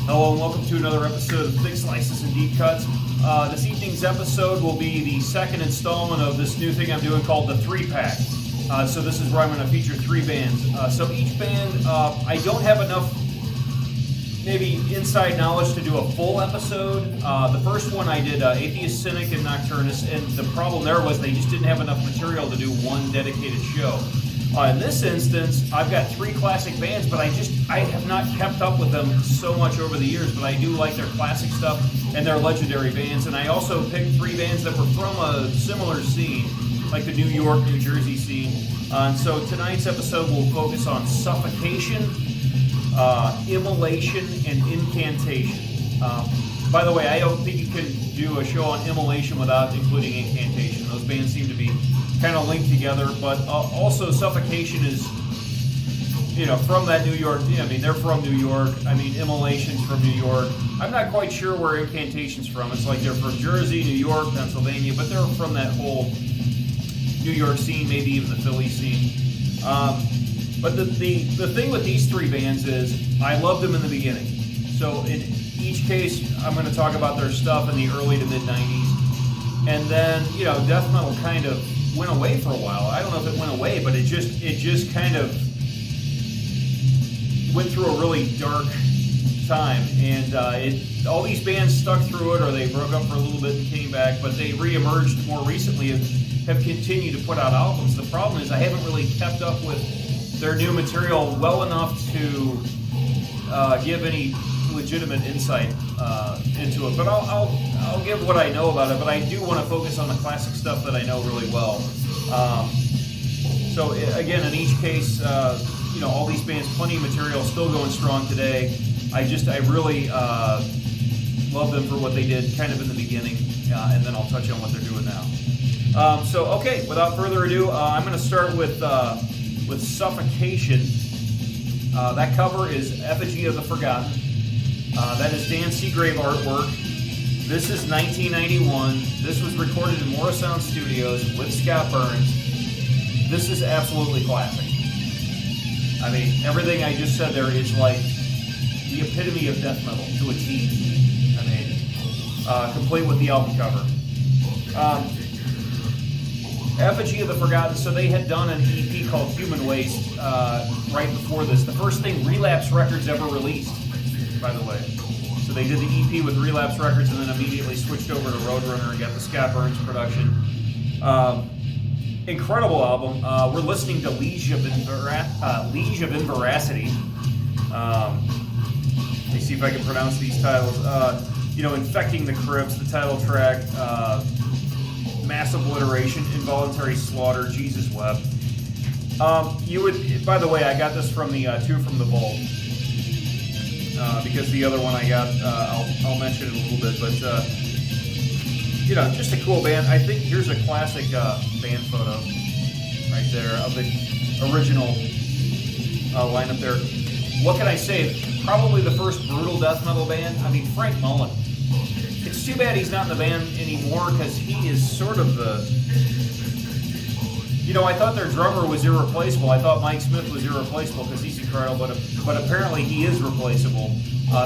Hello and welcome to another episode of Thick Slices and Deep Cuts. This evening's episode will be the second installment of this new thing I'm doing called the 3-Pack. So this is where I'm going to feature 3 bands. So each band, I don't have enough maybe inside knowledge to do a full episode. The first one I did Atheist, Cynic, and Nocturnus, and the problem there was they just didn't have enough material to do one dedicated show. In this instance, I've got 3 classic bands, but I have not kept up with them so much over the years, but I do like their classic stuff and their legendary bands. And I also picked 3 bands that were from a similar scene, like the New York, New Jersey scene. And so tonight's episode will focus on Suffocation, Immolation, and Incantation. By the way, I don't think you can do a show on Immolation without including Incantation. Those bands seem to be kind of linked together, but also Suffocation is, from that New York, they're from New York. Immolation's from New York. I'm not quite sure where Incantation's from. It's like they're from Jersey, New York, Pennsylvania, but they're from that whole New York scene, maybe even the Philly scene. But the thing with these 3 bands is I loved them in the beginning. So in each case, I'm going to talk about their stuff in the early to mid 90s. And then, death metal kind of went away for a while. I don't know if it went away, but it just kind of went through a really dark time. And all these bands stuck through it, or they broke up for a little bit and came back, but they re-emerged more recently and have continued to put out albums. The problem is I haven't really kept up with their new material well enough to give any legitimate insight into it, but I'll give what I know about it. But I do want to focus on the classic stuff that I know really well. So again, in each case, all these bands, plenty of material, still going strong today. I really love them for what they did kind of in the beginning, and then I'll touch on what they're doing now. So okay, without further ado, I'm going to start with Suffocation. That cover is Effigy of the Forgotten. That is Dan Seagrave artwork. This is 1991. This was recorded in Morrisound Studios with Scott Burns. This is absolutely classic. Everything I just said there is like the epitome of death metal to a T. Complete with the album cover. Effigy of the Forgotten, so they had done an EP called Human Waste right before this. The first thing Relapse Records ever released, by the way. So they did the EP with Relapse Records and then immediately switched over to Roadrunner and got the Scott Burns production. Incredible album. We're listening to Liege of Inveracity. Let me see if I can pronounce these titles. Infecting the Crypts, the title track. Mass Obliteration, Involuntary Slaughter, Jesus Wept. By the way, I got this from the Two from the Vault. Because the other one I got, I'll mention it a little bit, but just a cool band. I think here's a classic band photo right there of the original lineup there. What can I say? Probably the first brutal death metal band. Frank Mullen. It's too bad he's not in the band anymore because he is sort of the... I thought their drummer was irreplaceable. I thought Mike Smith was irreplaceable because he's incredible, but apparently he is replaceable.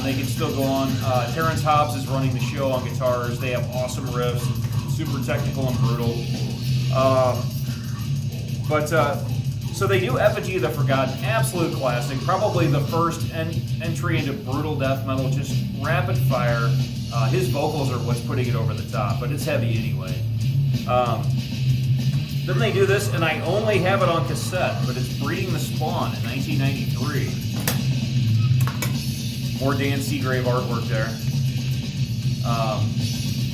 They can still go on. Terrence Hobbs is running the show on guitars. They have awesome riffs, super technical and brutal. So they do Effigy of the Forgotten, absolute classic. Probably the first entry into brutal death metal, just rapid fire. His vocals are what's putting it over the top, but it's heavy anyway. Then they do this, and I only have it on cassette, but it's Breeding the Spawn in 1993. More Dan Seagrave artwork there.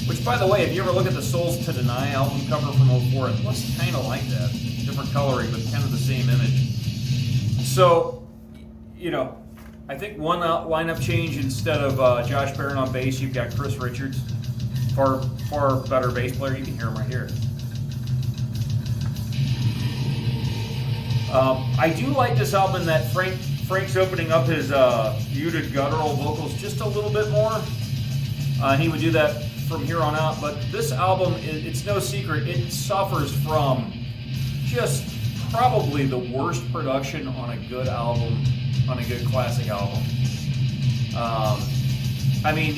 Which, by the way, if you ever look at the Souls to Deny album cover from 04, it looks kind of like that. Different coloring, but kind of the same image. So, I think one lineup change, instead of Josh Barron on bass, you've got Chris Richards. Far better bass player. You can hear him right here. I do like this album in that Frank's opening up his muted guttural vocals just a little bit more. And he would do that from here on out. But this album, it's no secret, it suffers from just probably the worst production on a good album, on a good classic album. I mean,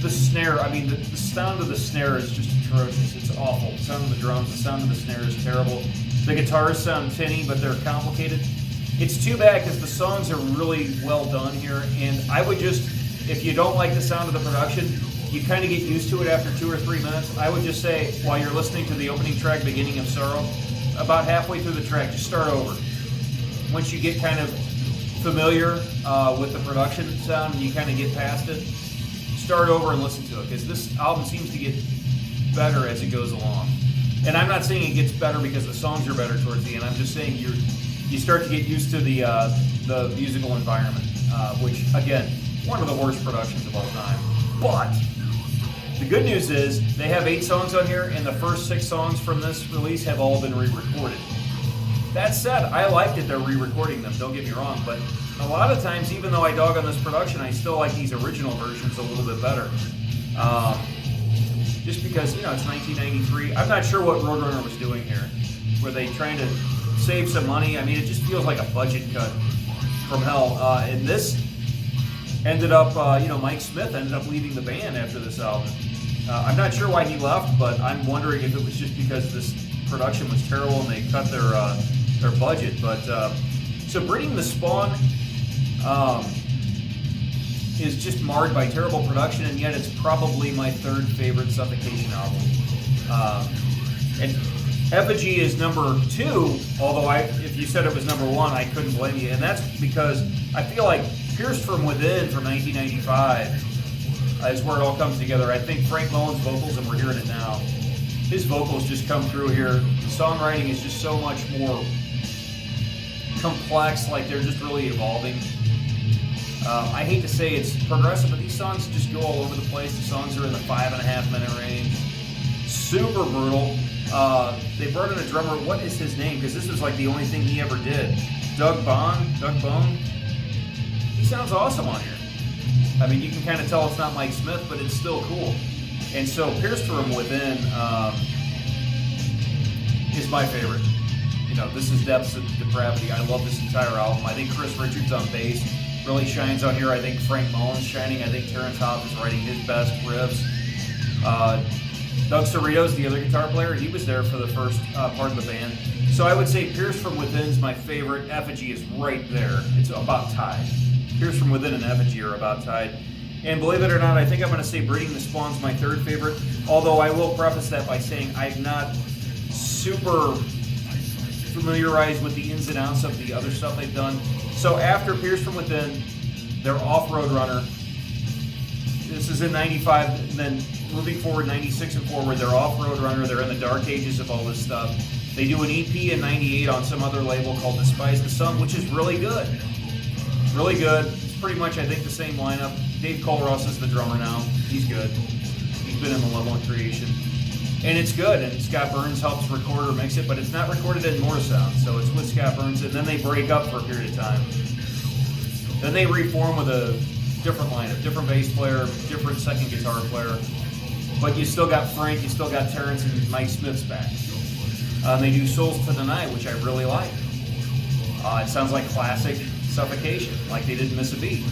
the snare, I mean, the sound of the snare is just atrocious. It's awful. The sound of the drums, the sound of the snare is terrible. The guitars sound tinny, but they're complicated. It's too bad because the songs are really well done here, and I would just, if you don't like the sound of the production, you kind of get used to it after 2 or 3 minutes. I would just say, while you're listening to the opening track, Beginning of Sorrow, about halfway through the track, just start over. Once you get kind of familiar with the production sound and you kind of get past it, start over and listen to it, because this album seems to get better as it goes along. And I'm not saying it gets better because the songs are better towards the end. I'm just saying you start to get used to the musical environment, which, again, one of the worst productions of all time. But the good news is they have 8 songs on here, and the first 6 songs from this release have all been re-recorded. That said, I like that they're re-recording them, don't get me wrong, but a lot of times, even though I dog on this production, I still like these original versions a little bit better. Just because, you know, it's 1993. I'm not sure what Roadrunner was doing here. Were they trying to save some money? I mean, it just feels like a budget cut from hell. And this ended up, Mike Smith ended up leaving the band after this album. I'm not sure why he left, but I'm wondering if it was just because this production was terrible and they cut their budget. But so Breeding the Spawn is just marred by terrible production, and yet it's probably my 3rd favorite Suffocation album. And Effigy is number 2, although if you said it was number 1, I couldn't blame you. And that's because I feel like Pierced from Within from 1995 is where it all comes together. I think Frank Mullen's vocals, and we're hearing it now, his vocals just come through here. The songwriting is just so much more complex, like they're just really evolving. I hate to say it's progressive, but these songs just go all over the place. The songs are in the 5.5 minute range. Super brutal. They brought in a drummer. What is his name? Because this was like the only thing he ever did. Doug Bone. He sounds awesome on here. I mean, you can kind of tell it's not Mike Smith, but it's still cool. And so Pierced from Within is my favorite. You know, this is Depths of Depravity. I love this entire album. I think Chris Richards on bass really shines on here. I think Frank Mullen's shining. I think Terrence Hobbs is writing his best riffs. Doug Cerrito's the other guitar player. He was there for the first part of the band. So I would say Pierced from Within is my favorite. Effigy is right there. It's about tied. Pierced from Within and Effigy are about tied. And believe it or not, I think I'm going to say Breeding the Spawn's my 3rd favorite. Although I will preface that by saying I'm not super familiarized with the ins and outs of the other stuff they've done. So after Pierced from Within, they're off Roadrunner. This is in 95, and then moving forward, 96 and forward, they're off Roadrunner. They're in the dark ages of all this stuff. They do an EP in 98 on some other label called Despise the Sun, which is really good. Really good. It's pretty much, I think, the same lineup. Dave Colross is the drummer now. He's good. He's been in the level of creation. And it's good, and Scott Burns helps record or mix it, but it's not recorded in Morrisound, so it's with Scott Burns, and then they break up for a period of time. Then they reform with a different lineup, different bass player, different second guitar player, but you still got Frank, you still got Terrence, and Mike Smith's back. They do Souls to Deny, which I really like. It sounds like classic Suffocation, like they didn't miss a beat.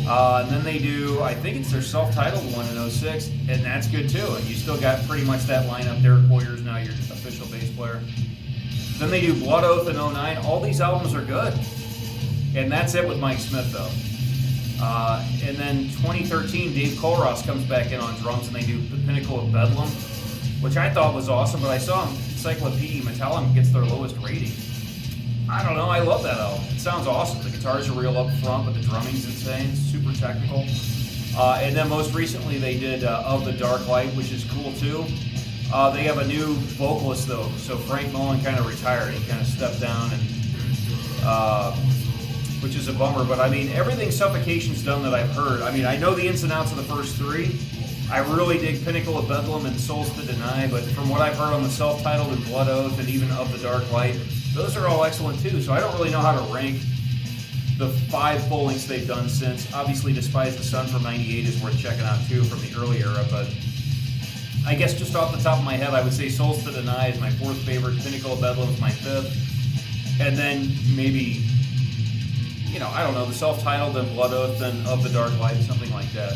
And then they do, I think it's their self-titled one in 06, and that's good too. And you still got pretty much that lineup. Derek Boyer's now your official bass player. Then they do Blood Oath in 09. All these albums are good. And that's it with Mike Smith though. And then 2013, Dave Colross comes back in on drums, and they do The Pinnacle of Bedlam, which I thought was awesome, but I saw Encyclopedia Metallum gets their lowest rating. I don't know, I love that album. It sounds awesome. The guitars are real up front, but the drumming's insane, super technical. And then most recently they did Of the Dark Light, which is cool too. They have a new vocalist though, so Frank Mullen kind of retired. He kind of stepped down, and which is a bummer. But I mean, everything Suffocation's done that I've heard, I mean, I know the ins and outs of the first 3. I really dig Pinnacle of Bedlam and Souls to Deny, but from what I've heard on the self-titled and Blood Oath and even Of the Dark Light, those are all excellent too. So I don't really know how to rank the 5 full lengths they've done since. Obviously, Despise the Sun from 98 is worth checking out too from the early era, but I guess just off the top of my head, I would say Souls to Deny is my 4th favorite, Pinnacle of Bedlam is my 5th, and then maybe, you know, I don't know, the self-titled, then Blood Oath, then Of the Dark Light, something like that.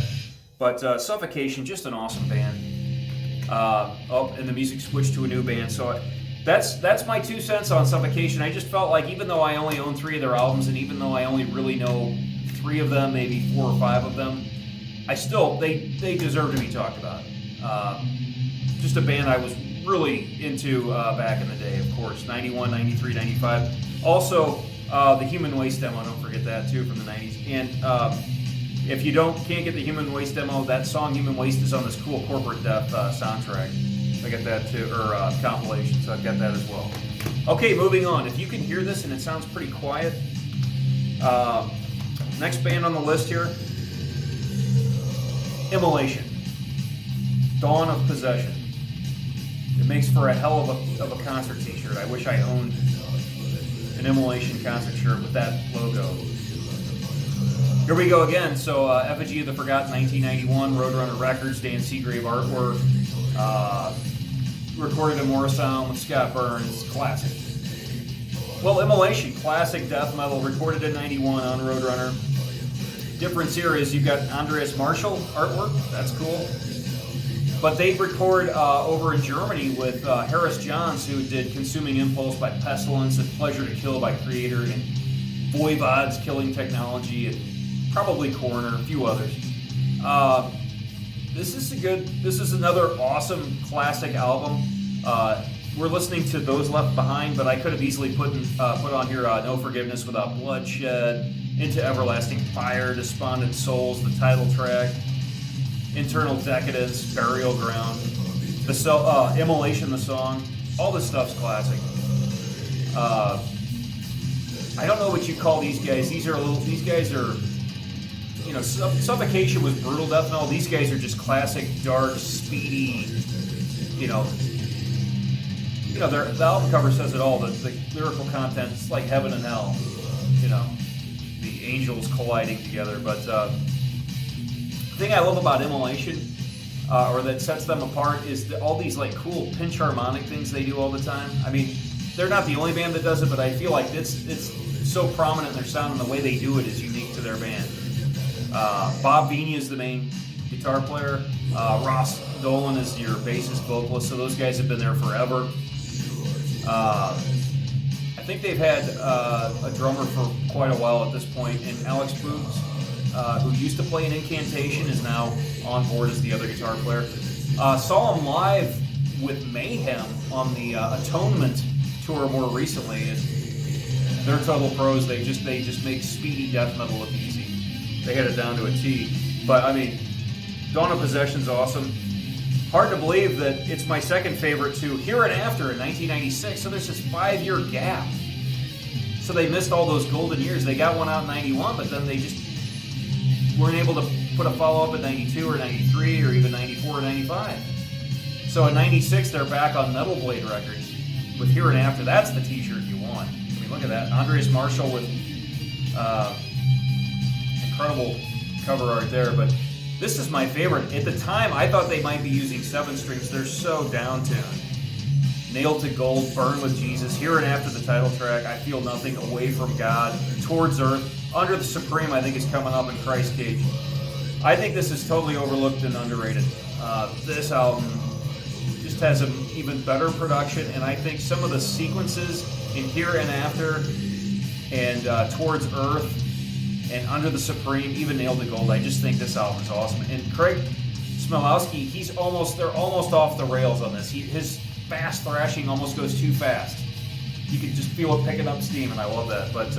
But Suffocation, just an awesome band. Oh, and the music switched to a new band. So that's my 2 cents on Suffocation. I just felt like even though I only own 3 of their albums, and even though I only really know 3 of them, maybe 4 or 5 of them, they deserve to be talked about. Just a band I was really into back in the day, of course, 91, 93, 95. Also, the Human Waste demo, don't forget that too, from the 90s. And if you can't get the Human Waste demo, that song Human Waste is on this cool Corporate Death soundtrack. I got that too, or compilation, so I've got that as well. Okay, moving on. If you can hear this and it sounds pretty quiet, next band on the list here, Immolation, Dawn of Possession. It makes for a hell of a concert t-shirt. I wish I owned an Immolation concert shirt with that logo. Here we go again. So Effigy of the Forgotten, 1991, Roadrunner Records, Dan Seagrave artwork. Recorded in Morrisound with Scott Burns, classic. Well, Immolation, classic death metal, recorded in 91 on Roadrunner. Difference here is you've got Andreas Marschall artwork, that's cool. But they record over in Germany with Harris Johns, who did Consuming Impulse by Pestilence and Pleasure to Kill by Creator and Voivod's Killing Technology and probably Coroner, a few others. This is another awesome classic album. We're listening to Those Left Behind, but I could have easily put on here No Forgiveness Without Bloodshed, Into Everlasting Fire, Despondent Souls, the title track, Internal Decadence, Burial Ground, Immolation, the song. All this stuff's classic. I don't know what you call these guys. These guys are, you know, Suffocation was brutal death metal. These guys are just classic, dark, speedy, the album cover says it all. The lyrical content is like heaven and hell, the angels colliding together. But the thing I love about Immolation, or that sets them apart, is all these like cool pinch harmonic things they do all the time. I mean, they're not the only band that does it, but I feel like it's so prominent in their sound, and the way they do it is unique to their band. Bob Vini is the main guitar player. Ross Dolan is your bassist vocalist, so those guys have been there forever. I think they've had a drummer for quite a while at this point, and Alex Boogs, who used to play in Incantation, is now on board as the other guitar player. Saw him live with Mayhem on the Atonement tour more recently, and they're total pros. They just make speedy death metal look easy. They had it down to a T. But I mean, Dawn of Possession's awesome. Hard to believe that it's my second favorite to Here and After in 1996. So there's this 5-year gap. So they missed all those golden years. They got one out in 91, but then they just weren't able to put a follow-up in 92 or 93 or even 94 or 95. So in 96, they're back on Metal Blade Records with Here and After. That's the t-shirt you want. I mean, look at that. Andreas Marschall with incredible cover art there. But this is my favorite. At the time, I thought they might be using 7 strings. They're so down-tuned. Nailed to Gold, Burn with Jesus, Here and After the title track, I Feel Nothing, Away from God, Towards Earth, Under the Supreme, I think is coming up in Christ Cage. I think this is totally overlooked and underrated. This album just has an even better production, and I think some of the sequences in Here and After and Towards Earth and Under the Supreme, even Nailed to Gold, I just think this album is awesome. And Craig Smilowski, they're almost off the rails on this. His fast thrashing almost goes too fast. You can just feel it picking up steam, and I love that. But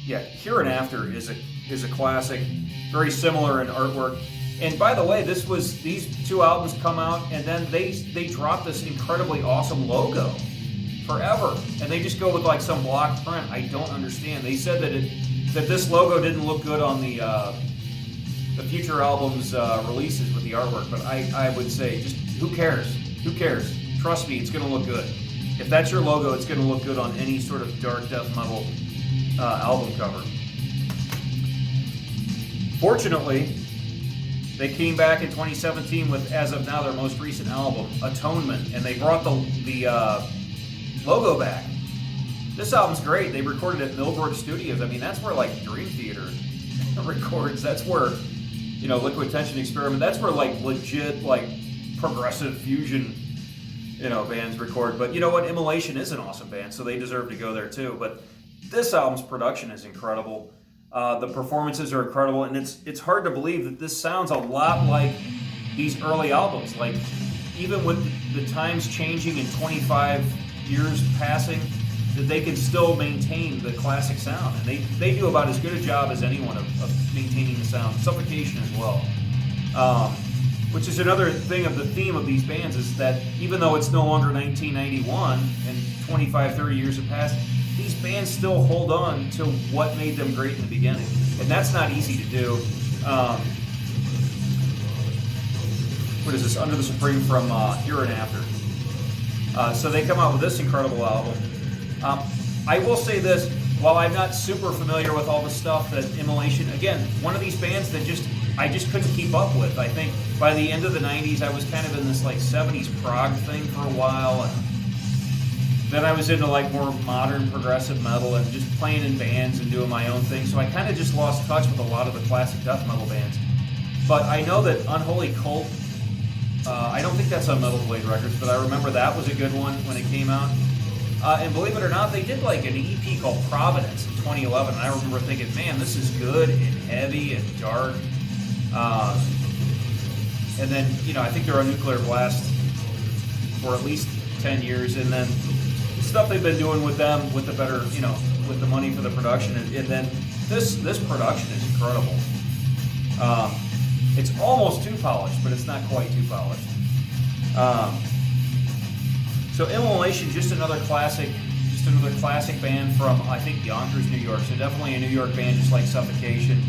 yeah, Here and After is a classic, very similar in artwork. And by the way, these 2 albums come out, and then they drop this incredibly awesome logo forever, and they just go with like some block print. I don't understand. They said that this logo didn't look good on the future albums releases with the artwork, but I would say just who cares? Who cares? Trust me, it's going to look good. If that's your logo, it's going to look good on any sort of dark death metal album cover. Fortunately, they came back in 2017 with, as of now, their most recent album, Atonement, and they brought the logo back. This album's great. They recorded at Millboard Studios. I mean, that's where like Dream Theater records. That's where Liquid Tension Experiment. That's where like legit like progressive fusion, bands record. But you know what? Immolation is an awesome band, so they deserve to go there too. But this album's production is incredible. The performances are incredible, and it's hard to believe that this sounds a lot like these early albums. Like, even with the times changing and 25 years passing, that they can still maintain the classic sound. And they do about as good a job as anyone of maintaining the sound. Suffocation as well. Which is another thing of the theme of these bands, is that even though it's no longer 1991 and 25, 30 years have passed, these bands still hold on to what made them great in the beginning. And that's not easy to do. What is this? Under the Supreme from Here and After. So they come out with this incredible album. I will say this, while I'm not super familiar with all the stuff that Immolation, again, one of these bands that I just couldn't keep up with. I think by the end of the 90s, I was kind of in this like 70s prog thing for a while. And then I was into like more modern progressive metal and just playing in bands and doing my own thing. So I kind of just lost touch with a lot of the classic death metal bands. But I know that Unholy Cult, I don't think that's on Metal Blade Records, but I remember that was a good one when it came out. And believe it or not, they did like an EP called Providence in 2011. And I remember thinking, man, this is good and heavy and dark. And then, I think they're on Nuclear Blast for at least 10 years. And then the stuff they've been doing with them, with the better, with the money for the production. And then this production is incredible. It's almost too polished, but it's not quite too polished. So Immolation, just another classic band from, I think, Yonkers, New York. So definitely a New York band, just like Suffocation.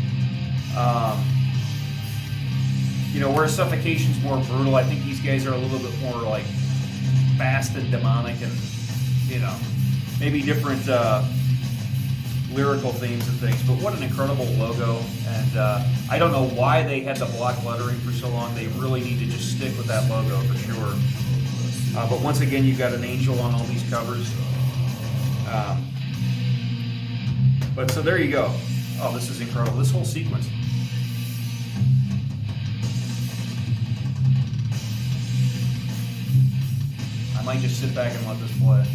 Where Suffocation's more brutal, I think these guys are a little bit more like fast and demonic, and maybe different lyrical themes and things. But what an incredible logo! And I don't know why they had the block lettering for so long. They really need to just stick with that logo for sure. But once again, you've got an angel on all these covers. But so there you go. Oh, this is incredible. This whole sequence. I might just sit back and let this play.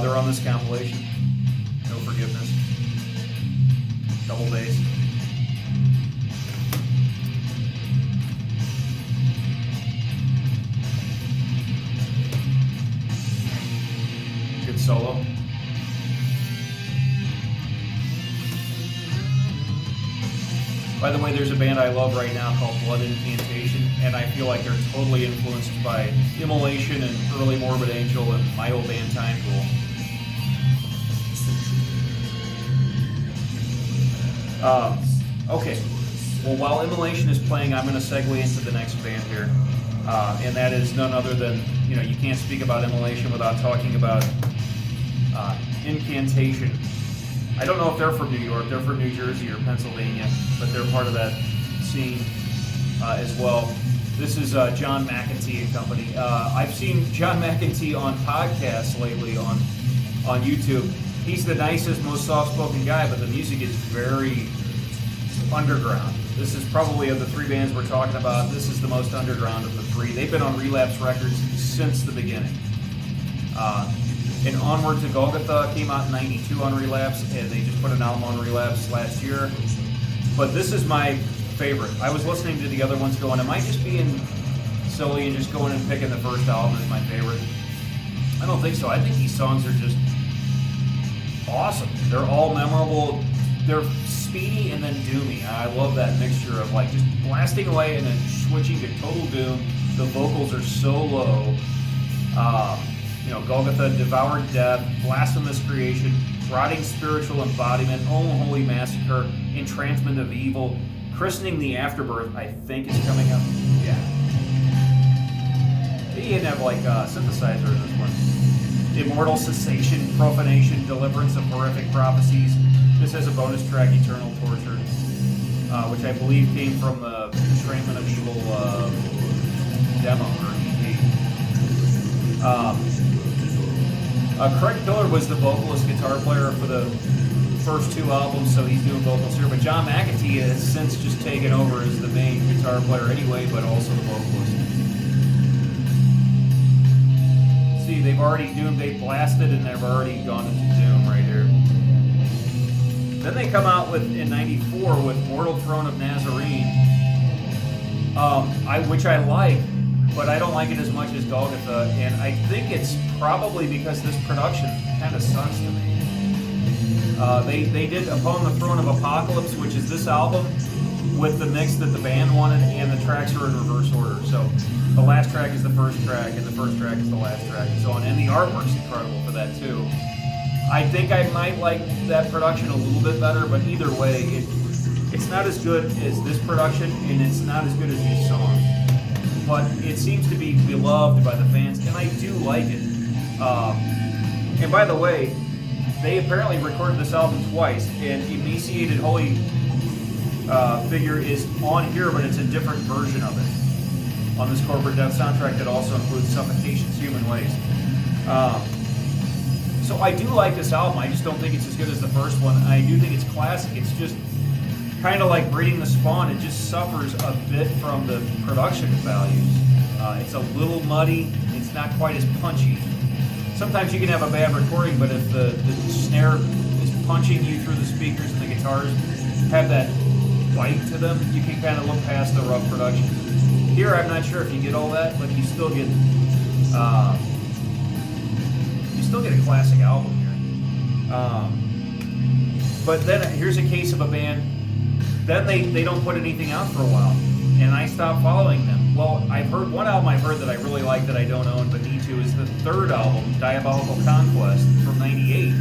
They're on this compilation. No Forgiveness. Double bass. Good solo. By the way, there's a band I love right now called Blood Incantation, and I feel like they're totally influenced by Immolation and early Morbid Angel and my old band Time Tool. Okay, well, while Immolation is playing, I'm going to segue into the next band here, and that is none other than, you can't speak about Immolation without talking about Incantation. I don't know if they're from New York, they're from New Jersey or Pennsylvania, but they're part of that scene as well. This is John McEntee and company. I've seen John McEntee on podcasts lately on YouTube. He's the nicest, most soft-spoken guy, but the music is very underground. This is probably, of the three bands we're talking about, this is the most underground of the three. They've been on Relapse Records since the beginning. And Onward to Golgotha came out in '92 on Relapse, and they just put an album on Relapse last year. But this is my favorite. I was listening to the other ones going, am I just being silly and just going and picking the first album as my favorite? I don't think so. I think these songs are just awesome. They're all memorable. They're speedy and then doomy. I love that mixture of like just blasting away and then switching to total doom. The vocals are so low. Golgotha, Devoured Death, Blasphemous Creation, Rotting Spiritual Embodiment, Oh Holy Massacre, Entrancement of Evil, Christening the Afterbirth, I think is coming up. Yeah. They didn't have like synthesizer in this one. Immortal Cessation, Profanation, Deliverance of Horrific Prophecies. This has a bonus track, Eternal Torture, which I believe came from the Entrancement of Evil demo or EP. Craig Pillar was the vocalist guitar player for the first two albums, so he's doing vocals here. But John McAtee has since just taken over as the main guitar player anyway, but also the vocalist. See, they've already they blasted and they've already gone into Doom right here. Then they come out with in '94 with Mortal Throne of Nazarene, which I like, but I don't like it as much as Golgotha, and I think it's probably because this production kind of sucks to me. They did Upon the Throne of Apocalypse, which is this album, with the mix that the band wanted, and the tracks are in reverse order. So the last track is the first track, and the first track is the last track, and so on. And the artwork's incredible for that too. I think I might like that production a little bit better, but either way, it's not as good as this production, and it's not as good as these songs. But it seems to be beloved by the fans, and I do like it. And by the way, they apparently recorded this album twice, and Emaciated Holy Figure is on here, but it's a different version of it on this Corporate Death soundtrack that also includes Suffocation's Human Waste. So I do like this album. I just don't think it's as good as the first one. I do think it's classic. It's just kind of like Breeding the Spawn. It just suffers a bit from the production values. It's a little muddy. It's not quite as punchy. Sometimes you can have a bad recording, but if the snare is punching you through the speakers and the guitars have that bite to them, you can kind of look past the rough production. Here, I'm not sure if you get all that, but you still get a classic album here. But then here's a case of a band. Then they don't put anything out for a while, and I stopped following them. Well, I've heard one album I've heard that I really like that I don't own but need to is the third album, Diabolical Conquest from '98.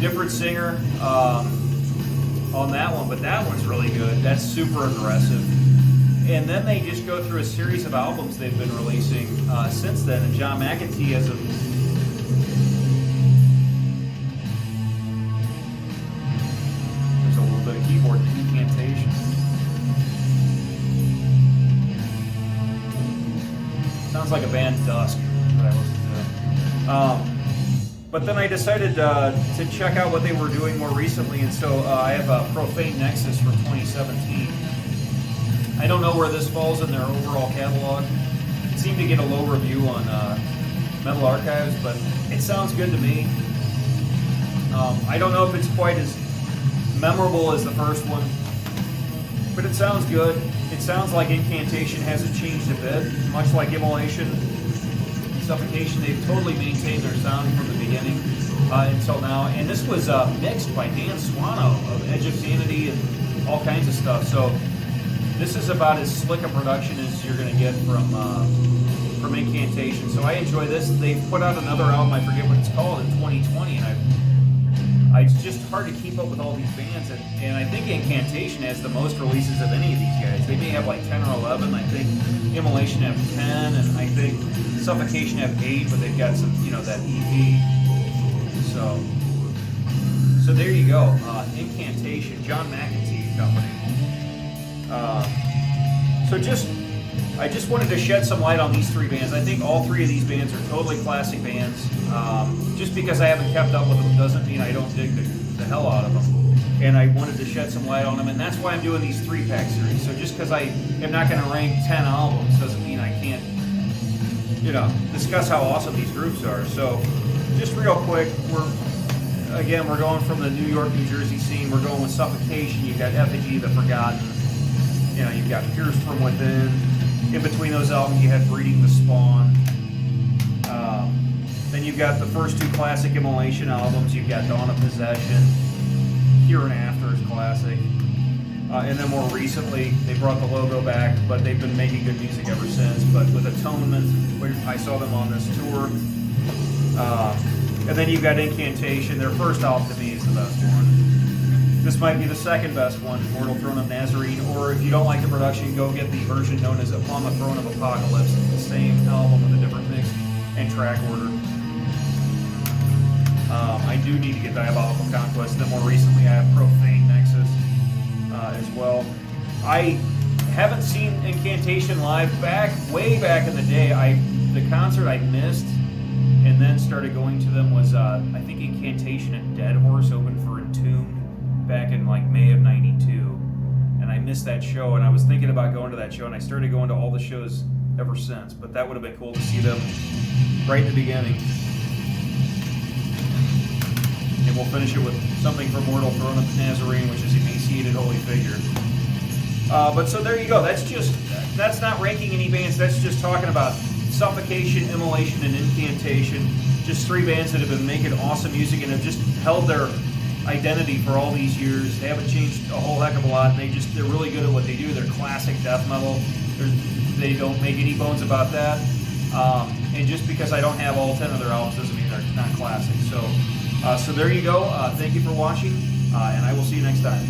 Different singer on that one, but that one's really good. That's super aggressive. And then they just go through a series of albums they've been releasing since then. And John McAtee has there's a little bit of keyboard incantation. Sounds like a band Dusk that I listened to. But then I decided to check out what they were doing more recently, and so I have a Profane Nexus from 2017. I don't know where this falls in their overall catalog. It seemed to get a low review on Metal Archives, but it sounds good to me. I don't know if it's quite as memorable as the first one, but it sounds good. It sounds like Incantation hasn't changed a bit, much like Immolation, Suffocation. They've totally maintained their sound from the beginning until now. And this was mixed by Dan Swano of Edge of Sanity and all kinds of stuff. So this is about as slick a production as you're going to get from Incantation. So I enjoy this. They've put out another album, I forget what it's called, in 2020, and it's just hard to keep up with all these bands. And I think Incantation has the most releases of any of these guys. They may have like 10 or 11. I think Immolation have 10, and I think Suffocation have 8, but they've got some, that EP. So there you go. Incantation, John McAtee Company. I just wanted to shed some light on these three bands. I think all three of these bands are totally classic bands. Just because I haven't kept up with them doesn't mean I don't dig the hell out of them. And I wanted to shed some light on them, and that's why I'm doing these 3-pack series. So just because I am not going to rank 10 albums doesn't mean I can't, discuss how awesome these groups are. So just real quick, we're going from the New York, New Jersey scene. We're going with Suffocation. You've got Effigy, The Forgotten. You've got Pierced from Within. In between those albums, you had Breeding the Spawn. Then you've got the first two classic Immolation albums. You've got Dawn of Possession. Here and After is classic. And then more recently, they brought the logo back, but they've been making good music ever since. But with Atonement, where I saw them on this tour. And then you've got Incantation. Their first album to me is the best one. This might be the second best one, Mortal Throne of Nazarene, or if you don't like the production, go get the version known as Upon the Throne of Apocalypse. It's the same album with a different mix and track order. I do need to get Diabolical Conquest. Then more recently, I have Profane Nexus as well. I haven't seen Incantation live way back in the day. The concert I missed, and and then started going to them was I think Incantation and Dead Horse opened for Entombed back in like May of '92, and I missed that show, and I was thinking about going to that show, and I started going to all the shows ever since. But that would have been cool to see them right in the beginning. And we'll finish it with Something for Mortal, Throne of the Nazarene, which is Emaciated Holy Figure. But so there you go. That's not ranking any bands. That's just talking about Suffocation, Immolation, and Incantation. Just three bands that have been making awesome music and have just held their identity for all these years. They haven't changed a whole heck of a lot. They're really good at what they do. They're classic death metal. They don't make any bones about that. And just because I don't have all 10 of their albums doesn't mean they're not classic. So there you go. Thank you for watching, and I will see you next time.